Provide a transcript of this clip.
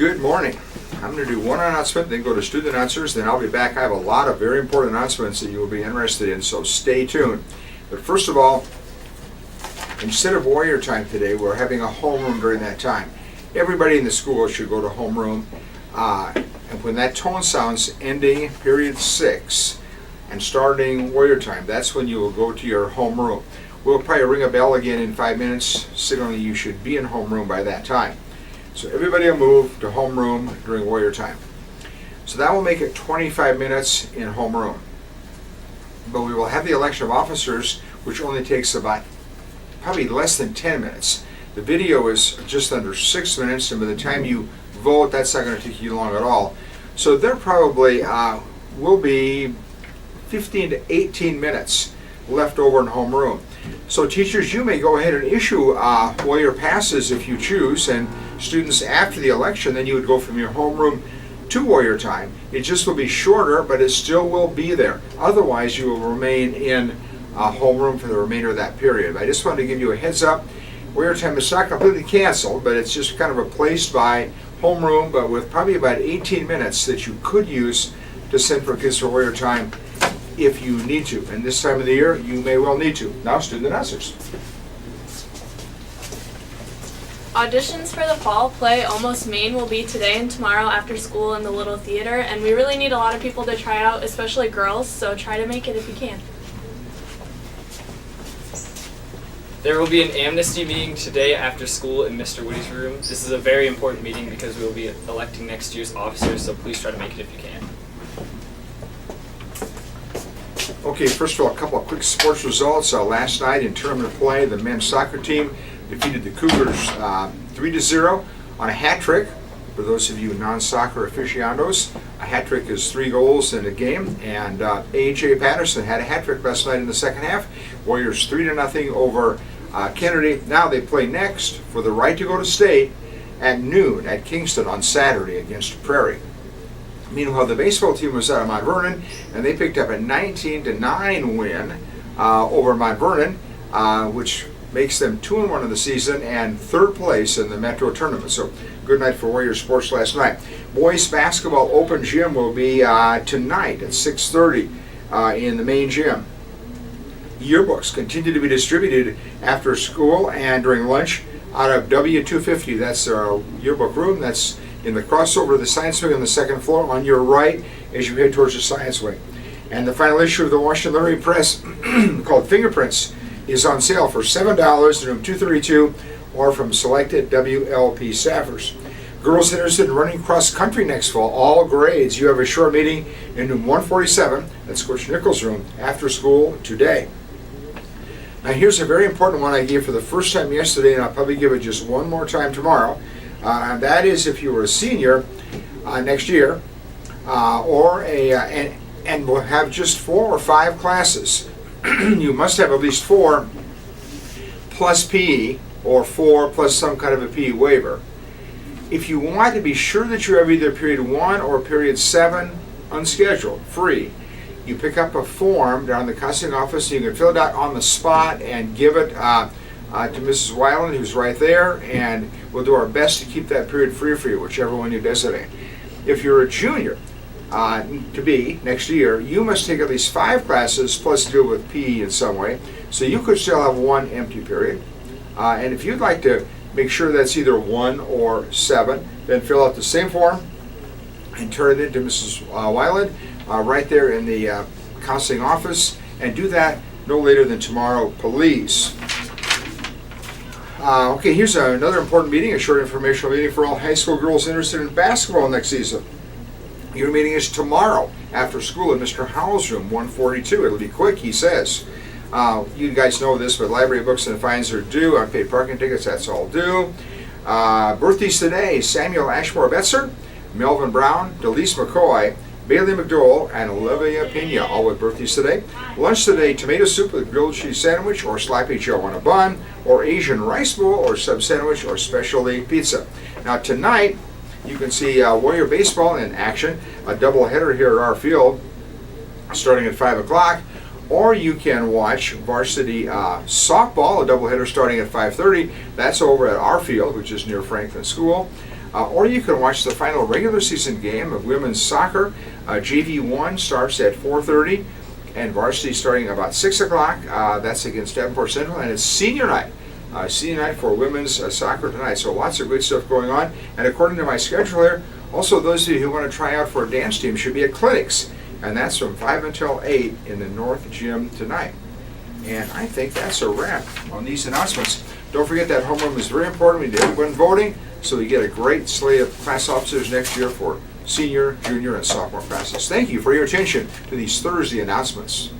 Good morning. I'm going to do one announcement, then go to student announcers, then I'll be back. I have a lot of very important announcements that you will be interested in, so stay tuned. But first of all, instead of warrior time today, we're having a homeroom during that time. Everybody in the school should go to homeroom, and when that tone sounds ending period 6 and starting warrior time, that's when you will go to your homeroom. We'll probably ring a bell again in 5 minutes, signaling you should be in homeroom by that time. So everybody will move to homeroom during warrior time. So that will make it 25 minutes in homeroom. But we will have the election of officers, which only takes about probably less than 10 minutes. The video is just under 6 minutes, and by the time you vote, that's not going to take you long at all. So there probably will be 15 to 18 minutes left over in homeroom. So teachers, you may go ahead and issue warrior passes if you choose, and students after the election, then you would go from your homeroom to warrior time. It just will be shorter, but it still will be there. Otherwise, you will remain in homeroom for the remainder of that period. I just wanted to give you a heads up. Warrior time is not completely canceled, but it's just kind of replaced by homeroom, but with probably about 18 minutes that you could use to send for kids for warrior time if you need to. And this time of the year, you may well need to. Now, student announcers. Auditions for the fall play Almost Maine will be today and tomorrow after school in the Little Theater, and we really need a lot of people to try out, especially girls, so try to make it if you can. There will be an amnesty meeting today after school in Mr. Woody's room. This is a very important meeting because we will be electing next year's officers, so please try to make it if you can. Okay, first of all, a couple of quick sports results. Last night in tournament play, the men's soccer team defeated the Cougars 3-0 on a hat trick. For those of you non-soccer aficionados, a hat trick is 3 goals in a game, and A.J. Patterson had a hat trick last night in the second half. Warriors 3-0 over Kennedy. Now they play next for the right to go to state at noon at Kingston on Saturday against Prairie. Meanwhile, the baseball team was out of Mount Vernon, and they picked up a 19-9 win over Mount Vernon, which makes them 2-1 in the season and 3rd place in the Metro tournament. So good night for Warrior sports last night. Boys basketball open gym will be tonight at 6:30 in the main gym. Yearbooks continue to be distributed after school and during lunch out of W250. That's our yearbook room. That's in the crossover of the science wing on the 2nd floor on your right as you head towards the science wing. And the final issue of the Washington Literary Press called Fingerprints is on sale for $7 in room 232 or from selected WLP staffers. Girls interested in running cross country next fall, all grades, you have a short meeting in room 147, that's Coach Nichols' room, after school today. Now here's a very important one I gave for the first time yesterday, and I'll probably give it just one more time tomorrow. And that is if you were a senior next year, and will have just 4 or 5 classes. You must have at least 4 plus PE, or 4 plus some kind of a PE waiver. If you want to be sure that you have either period 1 or period 7 unscheduled, free, you pick up a form down in the counseling office, and you can fill it out on the spot and give it to Mrs. Weiland, who's right there, and we'll do our best to keep that period free for you, whichever one you designate. If you're a junior to be next year, you must take at least 5 classes plus deal with PE in some way, so you could still have 1 empty period. And if you'd like to make sure that's either 1 or 7, then fill out the same form and turn it into Mrs. Weiland right there in the counseling office, and do that no later than tomorrow, please. Okay, here's another important meeting, a short informational meeting for all high school girls interested in basketball next season. Your meeting is tomorrow after school in Mr. Howell's room, 142. It'll be quick, he says. You guys know this, but library books and fines are due. Unpaid parking tickets, that's all due. Birthdays today: Samuel Ashmore Betzer, Melvin Brown, Delise McCoy, Bailey McDowell, and Olivia Pena, all with birthdays today. Lunch today: tomato soup with grilled cheese sandwich, or sloppy joe on a bun, or Asian rice bowl, or sub sandwich, or specialty pizza. Now tonight, you can see Warrior baseball in action, a doubleheader here at our field, starting at 5 o'clock. Or you can watch varsity softball, a doubleheader starting at 5:30. That's over at our field, which is near Franklin School. Or you can watch the final regular season game of women's soccer. JV1 starts at 4:30 and varsity starting about 6 o'clock. That's against Davenport Central, and it's senior night. Senior night for women's soccer tonight. So lots of good stuff going on. And according to my schedule here, also those of you who want to try out for a dance team should be at clinics. And that's from 5 until 8 in the North Gym tonight. And I think that's a wrap on these announcements. Don't forget that homeroom is very important. We need everyone voting so we get a great slate of class officers next year for senior, junior, and sophomore classes. Thank you for your attention to these Thursday announcements.